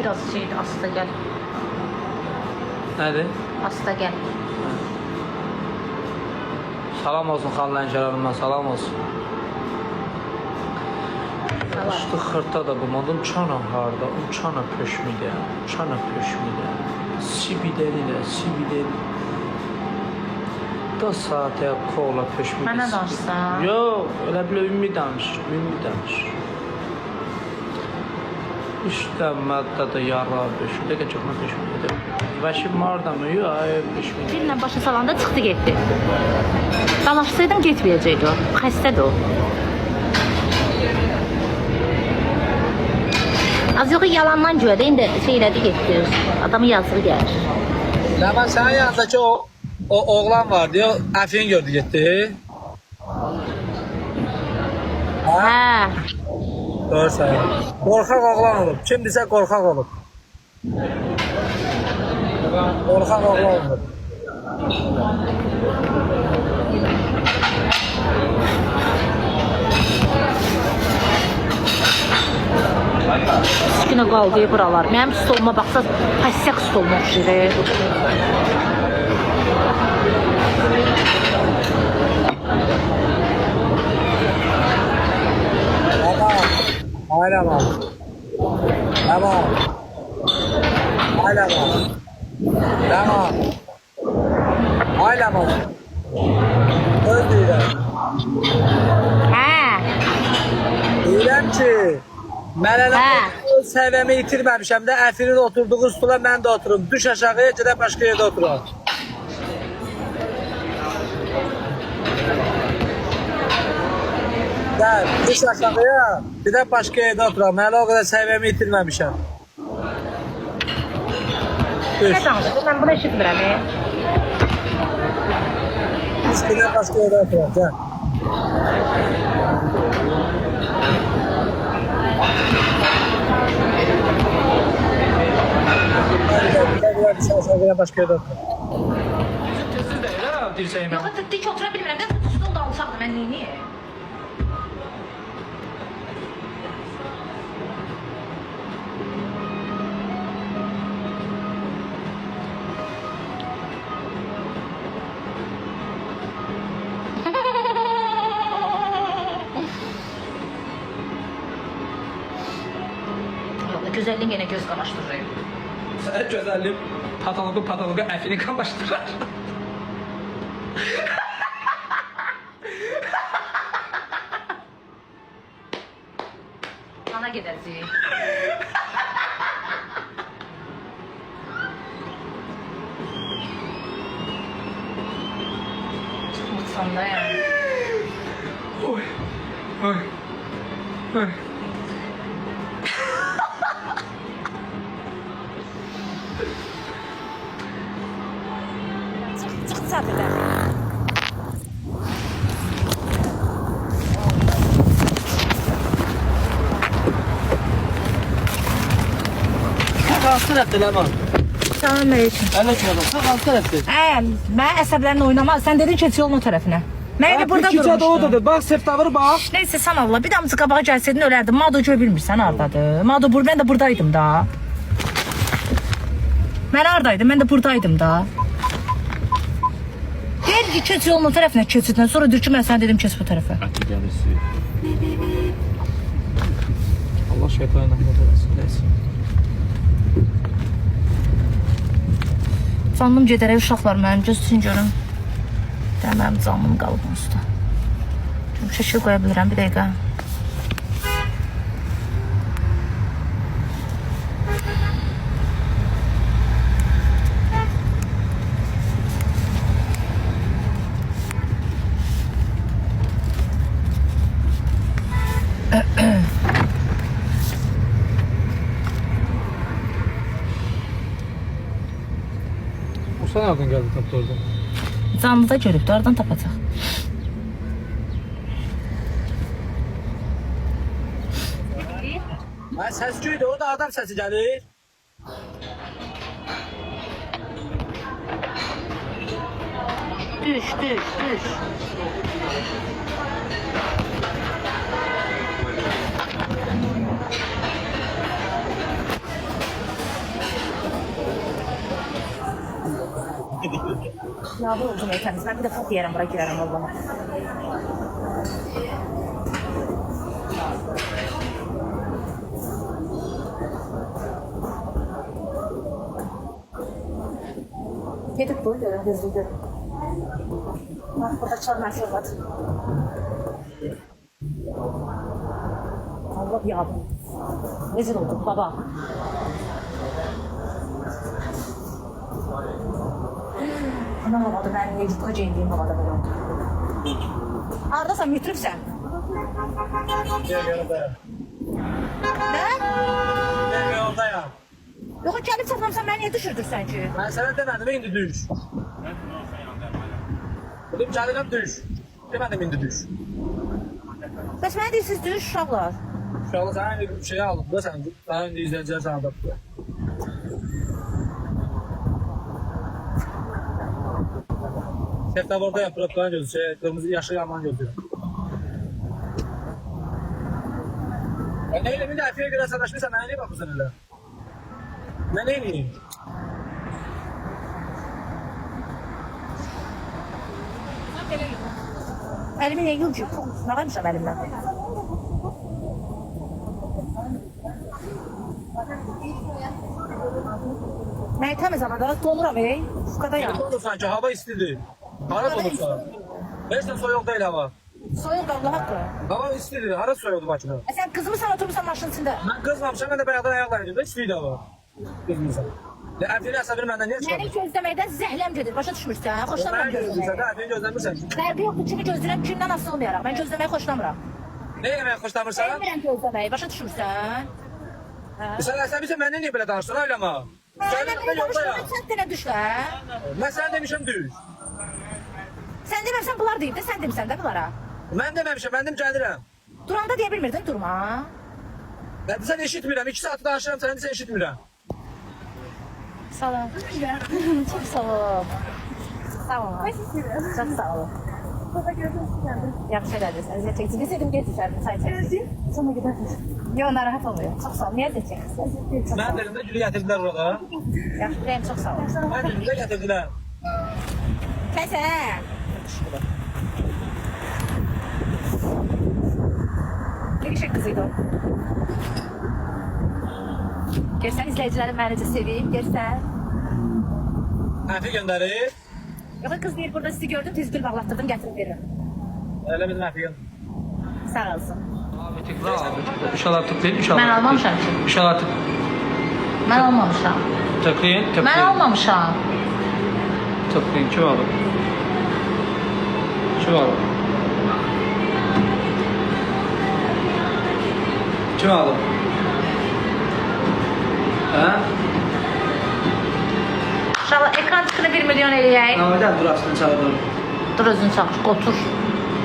Biraz şeydi, asta gel. Nədir? Asta gel. Salam olsun xanım Lənkəranımdan, salam olsun. Salam. Üstü xırta da bulmadım. Çana harda? Çana pöşmüdə. Çana pöşmüdə. Sibidəli. Da saatə kola pöşmüdə. Mənə danışsan? Yox, elə bilə ümumi danış. Üstdən məddədə yara pöşmüdə. Geçəkmə pöşmüdə. Vəşib mardamı? Yox, pöşmüdə. Dillə başa salanda çıxdı getdi. Dalaşsaydım getməyəcəkdi o. Xəstədir o. Az yox yalandan güvədə indi şeylədi getdi. Adamın yazığı gəlir. Nəman sənin yanındakı o oğlan var diyor, əfini gördü getdi. Hə. Görsən. Qorxaq oğlan olub. Kimdirsə qorxaq olub. Qorxaq oğlan olub. Üstünə qaldı buralar. Mənim stoluma baxsaq, pasiyak stoluna oxşayır. Tamam. Öz deyirəm. Hə. Deyirəm ki, mən elə səviyyəmi itirməmişəm də, əfinin oturduğu stula mən də oturum. Düş aşağıya, gedək başqa yerdə oturaq. Gəl, düş aşağıya, gedək başqa yerdə oturaq. Mən o qədər səviyyəmi itirməmişəm. Düş. Nə danışır? Mən bunu eşitmirəm. Düş, gedək başqa yerdə oturaq, gəl. Başqa yerdə oturaq. Tezsiz deyil, hə, dirsəyimə. Yox, dik otura bilmirəm. Nə stol da alsaqdır, mən neyniyim? Güzelliğin yine göz kamaştırıyor. Sənin gözəlliyin patoloqu əfini qamaşdırır. Ana gedəcəyik. Mutfağında yani. Oy. Çıx səbirlər. Qalsın həftə, Ləman. Salam aleyküm. Ələküm, qalsın həftə. Mən əsəblərini oynamaz. Sən dedin ki, yolun o tərəfinə. Mən elə burada durmuşdum. Küçədə odur, bax, septavır, bax. Neyse sen Allah. Bir damcı qabağa gəlsəydin ölərdim. Mado görə bilmirsən hardadır. Mado ben de buradaydım da. Ben haradaydım? Ben de buradaydım da. Deyir ki, keç yolun o tərəfinə keçiddən. Sonra deyir ki, mən sənə dedim keç bu tərəfə. Ətli gəlirsin. Allah şeytanı rəhmət eləsin, deyəsin. Canım gedərək uşaqlar mənim göz üçün görüm. Mənim canım qalıb usta. Çünki şəkil qoya bilirəm bir dəqiqə. Sen nereden geldin tapdı orada? Canlıda görüb də oradan tapacaq. Səs güydü, o da adam səsi gəlir. Düş. Qabul olsun etəmiz. Mən bir də çox yeyərəm, bura girərəm vallahi. Gedib bu, görün, gözlü görün. Bak, burada çal məşhur var. Allah yağdım. Rezil olduk baba. Anam havada, ben niye gittik ceyndiyim havada böyle oldu. Ardasan, götürübsən. Gel yoldayım. Ne? Gel yoldayım. Yox, gəlib çatmamsan, mən niyə düşürdürsən ki? Ben sana demedim indi düş. Dedim canım düş. Demedim indi düş. Bəs mənə deyirsiniz, düş uşaqlar. Şu anda sana bir şey aldım da sen daha önce izleyiciler sana da. Hatta orada yaprak falan gözü, kırmızı yaşlı yaman gözü. Ne öyle bir de Afiye göre sataşmışsan ben neye bakıyorsun öyle? Ben neyim? Əlimi niyə yıl ki? Nə varmışam əlimdən? Mən təmiz havada donuram, Fukadayam. Dolu sanki hava istedi. Hara dolursa. Hiç de soğuk değil hava. Soyuq Allah haqqı. Hava istedi. Hara soğuyordu başına. Sən qızmısan, oturmuşsan maşının içində. Ben kızmamışım ben de bayağıdan ayaklarıydım. Hiç değildi hava. Kızmışım. Afiye'nin hesabını benden niye çıkardın? Məni gözləməkdən zəhləm gedir, başa düşmürsən, xoşlamıram Ben gözlüyüm gözləməyi. sen. Afiye'yi gözlemirsen. Fərqi yoxdur, kimi gözləyirəm, kimdən asılı olmayaraq. Mən gözləməyi xoşlamıram. Ne yemeğe hoşlanırsan? Sevmirəm gözləməyi, başa düşmürsən? Sen hesabıysan benden niye böyle danıştın öyle mi? Sən Ben mənə yoldayım. danışdığın sən denə düş də. Ben sana demişim düş. Sən deməsən bunlar deyib də, sən demisən də bunlara. Ben dememişim ben dedim geldim. Duranda deyə bilmirdin, durma. Ben sen eşitmirəm. 2 saat danışıram sen de sen eşitmirəm. Sağ ol. Çok sağ ol. Sağ ol. Çok sağ ol. Yaxşı elədiniz, əziyyət çəkəcək. Desəydim gecikərdim, çay çəkəcək. Sonra gedərsiniz. Yox, narahat olmuyor. Çok sağ ol. Niyə edəcəksiniz? Ben dedim de gülü getirdiler orada. Yaxşı, deyim, çok sağ ol. Ben dedim de getirdiler. Kəsə. Ne işin kızıydı o? Görsən, izləyicilərim məni necə seveyim, görsən. Afiye gönderir. Yox, kız deyir, burada sizi gördüm, tezgül bağlatdırdım, gətirib verirəm. Öyle bizim Afiye. Sağ olsun. Abi tıkla abi tıkla. İnşallah tıklayın inşallah. Mən almamışam ki. İnşallah Mən almamışam. tıklayın. Mən almamışam. Tıklayın. Kim alır? Kim alır? Kim alır? Ha? İnşallah ekran çıxını 1 milyon eləyək. Navadan durasını çağırırım. Dur özünü çağır, otur.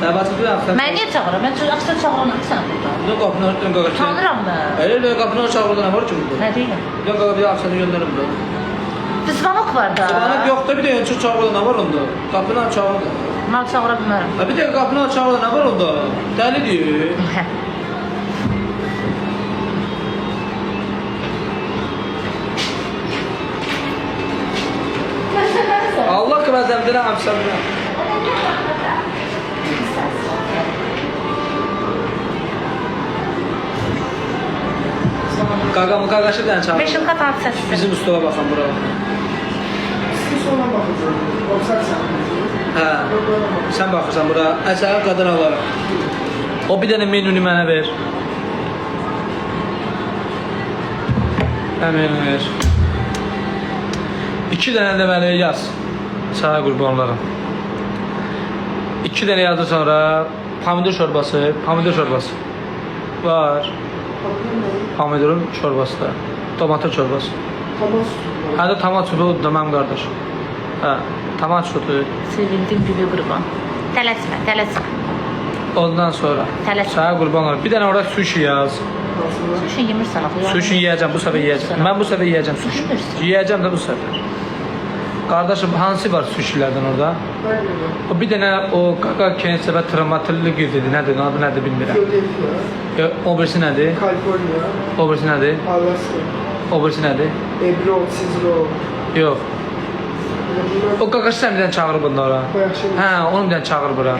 Dəbatı bir hafta. Mən niyə çağırıram? Mən axşam çağıranı sən burada. Ne kapını örtün kakası? Tanıram mən. Öyle kapını ört çağırdı ne var ki burada? Nə deyirəm? Ne kakası bir hafta gönderirim de. Düzbanok var da. Sabahlık yok da bir de önce çağırdı ne var onda? Kapını çağırdı. Mən çağıra bilmərəm. Ha bir de kapını çağırdı ne var onda? Deli diyor. Allah kıvazemdine hapsamına. Gagamı gagaşı den çağır. Beşim kat alt səsi. Bizim ustaya baxın bura. Sonra bakacağım. Baksan sen. Hə. Sən baxırsan bura. Əsəri qadın alarım. O bir dənə menünü mənə ver. Həmin ver. 2 dənə də mənə yaz. Sənə qurban olaram. 2 dənə yazdı sonra pomidor şorbası, pomidor şorbası. Var. Pomidorun şorbası da. Tomato çorbası. Tamam. Hə də tomat supu da mənim qardaş. Hə, tomat supu. Sevindim gibi qurban. Tələsmə, tələsmə. Ondan sonra Tələsmə. sənə qurban olaram. Bir dənə orada sushi yaz. Sushi yemirsən axı. Sushi yiyəcəm, bu səfər yiyəcəm. Mən bu səfər yiyəcəm sushi. Yiyəcəm də bu səfər. Qardaşım, hansı var sushilərdən orada? O bir dənə o qaqa kensə və tırmatıllı girdi. Nədir, adı nədir bilmirəm. Philadelphia, O birisi nədir? California, O birisi nədir? Alaska, O birisi nədir? Ebro, Cizro, Yox. O qaqaşı sən bir dənə çağır bunlara. Hə, onu bir dənə çağır bura.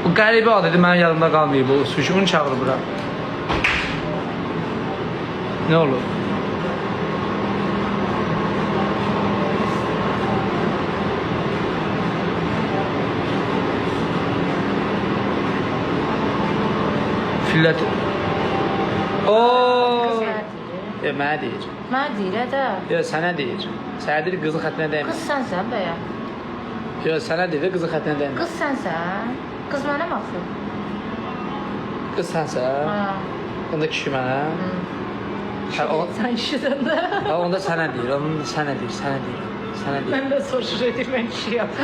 O qəribə ad idi, mənim yadımda qalmayıb o sushi, onu çağır bura. Ne olur? Fillet. Ooo. Mənə deyir. Mənə deyir də. Yox, sənə deyir. Sənə deyir, qızın xətrinə dəymə. Qız sənsən bəyə. Yox, sənə deyir, qızın xətrinə dəymə. Qız sənsən. Qız mənə baxır. Qız sənsən? Ha. Onda kişi mənə? Hə, Sən kişisən də. ha, onda sənə deyir, onda sənə deyir, sənə deyir. Sənə deyir. Mən də soruşur edir, mən kişiyəm.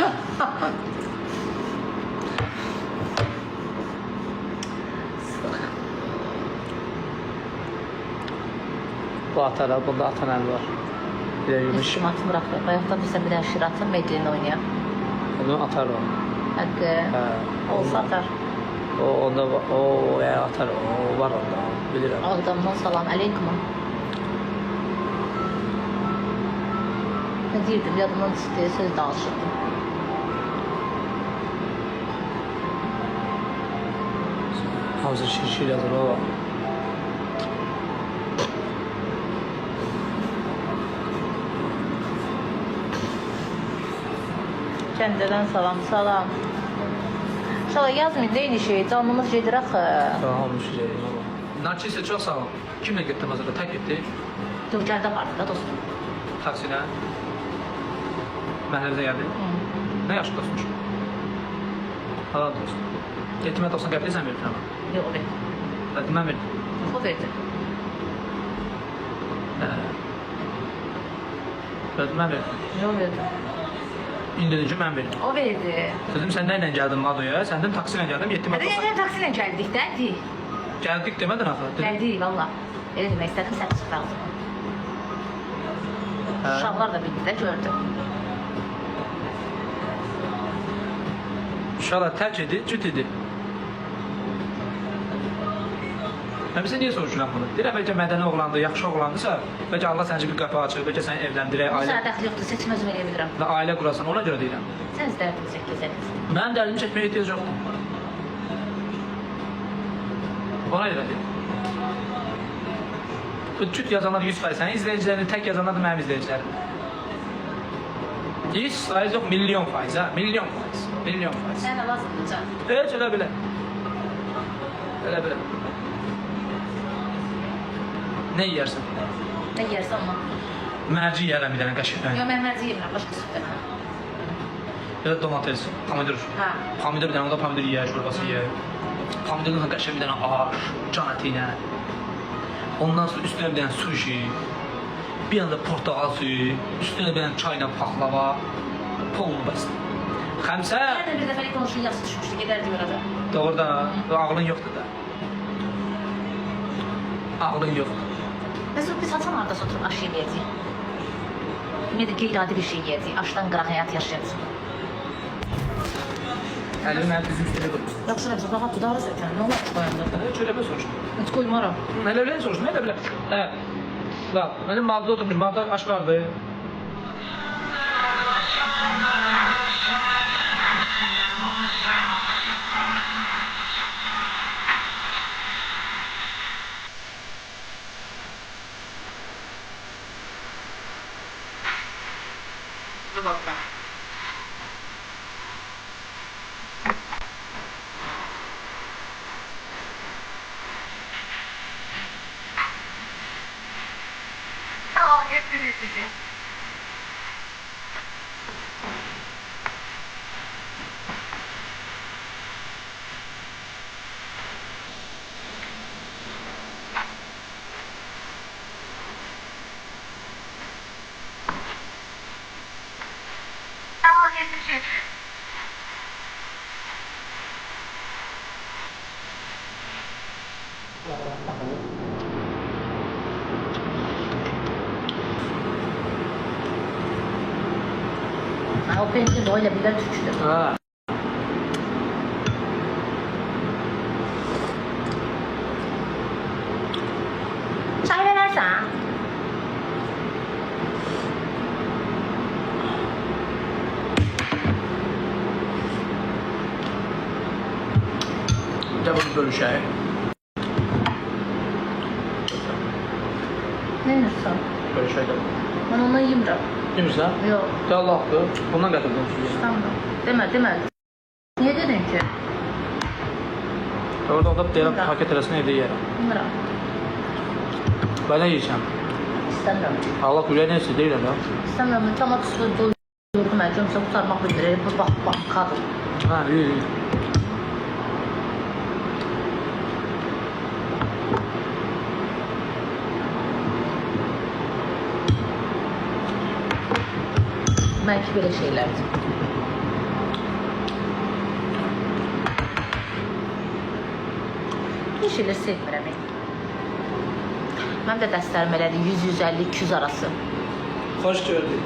Bu atar, bunda atan əl var. Bir də yumuş. Eşkim atım bırakır. Bayaqdan bilsən bir dənə şir atım, Medlin oynayam. Onu atar o. Haqqı. Hə. Olsa atar. O onda o ya atar o var onda. Bilirəm. Ağdamdan salam aleyküm. Ne deyirdim, yadımdan çıxdı, söz danışırdım. Hazır şişir yazır o. Kəndədən salam, salam. İnşallah yazmayın, deyin şey, canımız gedir axı. Tamam şey. Narçisi çok sağ ol. Kimle gittin hazırda? Tek gitti. Dur, gəldə vardı da dostum. Taksiyle. Məhəllədə geldi. Ne yaşlı dostmuş? Halal dost. Yetime 90 qəpli sen verdin ama. Yox, o verdi. Zaten ben verdim. Yox, o verdi. Zaten ben verdim. Yox, verdi. İndirici ben verdim. O verdi. Dedim sen neyle geldin Mado'ya? Senden taksiyle geldim. Yetime Hadi 90. gəldən taksi ilə gəldik də, di. Geldik demedin axı. Dedim. Gəldik, valla. Elə demək istədim, sən çıx qaldı. Uşaqlar da bildi də, gördü. Uşaqlar tərk idi, cüt idi. Mən bizə niyə soruşuram bunu? Deyirəm, bəlkə mədəni oğlandı, yaxşı oğlandısa, bəlkə Allah səncə bir qapı açır, bəlkə səni evləndirək, Bu ailə, sənə dəxli yoxdur, seçim özüm eləyə bilirəm. və ailə qurasan, ona görə deyirəm. Sən istərdin çəkəcəksən. Mənim dərdimi çəkməyə ehtiyac yoxdur. Ona görə deyirəm. Bu cüt yazanlar 100%, sənin izləyicilərini tək yazanlar da mənim izləyicilərim. 100% yox, milyon faiz, ha? Milyon faiz, milyon faiz. Sənə lazımdır can. Heç elə belə. Elə belə. Nə yeyərsən? Nə yersən ondan. Mərci yiyərəm bir dənə qəşəngdən. Yox, mən mərci yemirəm, başqa süt demə. Ya da domates, pomidor. Hə. Pomidor bir dənə, o da pomidor yiyər, şurbası yiyər. Pomidordan qəşəng bir dənə aş, can əti ilə. Ondan sonra üstünə bir dənə sushi. Bir dənə də portağal suyu. Üstünə bir dənə çayla paxlava. Polnu bəs. Xəmsə. Mən də bir dəfəlik qonşunun yaxşı düşmüşdü, gedərdi orada. Doğru da, ağlın yoxdur da. Ağlın yoxdur. Biz Hasan hardasa oturup aş yeməyəcəyik. Ümumiyyətlə qeyri-adi bir şey yeyəcəyik. Aşdan qıraq həyat yaşayacağıq. Əlini mənim bizim üstüne qoymuşsun. Yaxşı, nəbsə, rahat tutarız ötən. Nə olar ki, qoyanda? Heç öyle bir soruşdum. Heç qoymaram. Elə belə soruşdum, elə belə. Hə. Bax, mənim mağda oturmuş, mağda aş vardı. Dur bak ben. Ha, o peynir de öyle bir de tüçtü. Ha. Çay verersen. görüşək. Ne inirsən? Görüşək də. Ben ondan yemirəm. Demirsən? Yox, De Allahdır. Bundan gətirdim sizi. istəmirəm. Demə. Niyə dedin ki? Orada da deyirəm Bilmirəm. paket eləsin evdə yeyərəm. Yemirəm. Belə yeyəcəm. İstəmirəm. Allah ürək nəsə deyirəm ya. İstəmirəm. Tomat üstü doyurdum mən. Görmüsən qutarmaq bilmir. Bu bax qadın. Ha, iyi. Belki belə şeylərdir. Bir şeylər sevmirəm. Mən də dəstərim elədi 100-150-200 arası. Xoş gördük.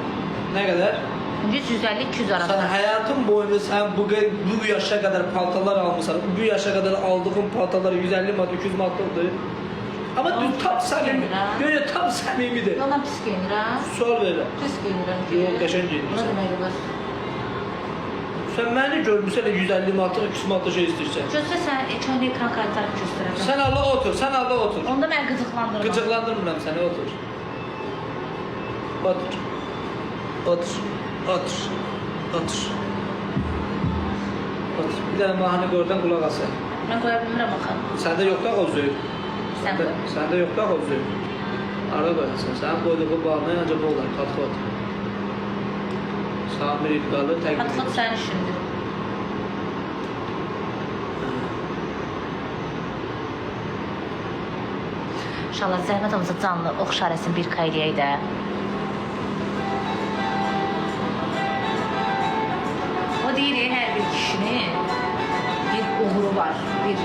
Nə qədər? 100-150-200 Sən arası. həyatın boyunca sən bu yaşa qədər paltarlar almısan. Bu yaşa qədər aldığın paltarlar 150 manat, 200 manatdır. Amma düz tam səmimi. Görə tam səmimidir. Yola pis geyinirəm. Sual verirəm. Pis geyinirəm ki. Yox, qəşəng geyinirsən. Bu nə deməkdir? Sən məni görmüsən də 150 manat, 200 manat şey istəyirsən. Gözlə sən ekranda ekran kayıtlarını göstərəcəm. Sən Allah otur, sən Allah otur. Onda mən qıcıqlandırıram. Gıcıqlandırmıram səni, otur. Otur. Otur. Otur. Otur. Otur. Bir dənə mahnı qorudan qulaq asın. Mən qoya bilmirəm axı. Səndə yoxdur o zövq. Sən qoy. Səndə yoxdur o zövq. Ara qoyasan. Sənin qoyduğun bağlı ancaq bu olar, tatlı. Samir İlqalı təqdim Patlıq sənin işindir. İnşallah zəhmət olmasa canlı oxşarəsin bir kayliyək də. O deyir hər bir kişinin bir uğuru var, bir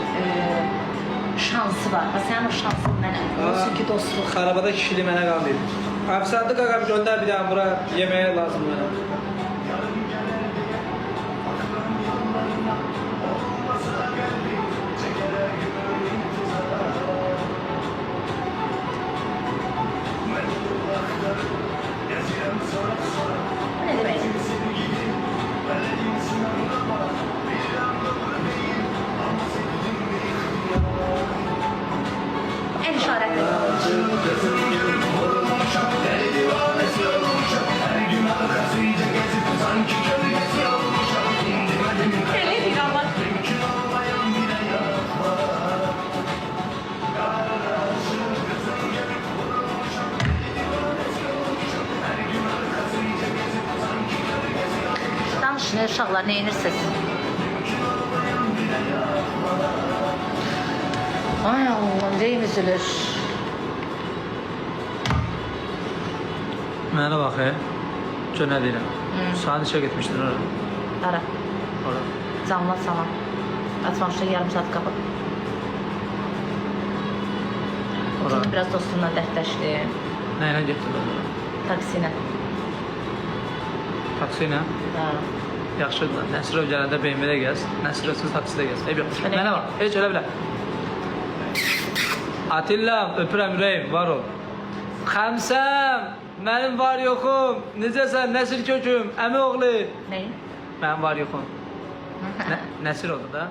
şansı var. Və sənin o şansın mənə. Olsun ki dostluq. Xarabada kişili mənə qalmayıb. Əfsandı qaqam göndər bir dənə bura yeməyə lazım mənə. Ne demek? El işareti. Öyle değil ama. Danışın uşaqlar, ne inirsiniz? Ay Allah'ım, deyim üzülür. Mənə bax, gör nə deyirəm. Saat işə getmişdin ora. Ara, Ora. canla sana. Açmamışda yarım saat qabı. Ora. Şimdi biraz dostumla dərdləşdi. Nə ilə getdin ora? Taksi ilə. Taksi ilə? Ha. Yaxşıdır. Nəsirov gələndə BMW-də gəz, Nəsirovsuz taksidə gəz. Eyb yox. Elə- Mənə bax, heç ölə bilər. Atillam, öpürəm ürəyim, var ol. Xəmsəm, mənim var yoxum. Necəsən, Nəsir köküm, əmi oğlu. Neyin? Mənim var yoxum. Nəsir oldu da.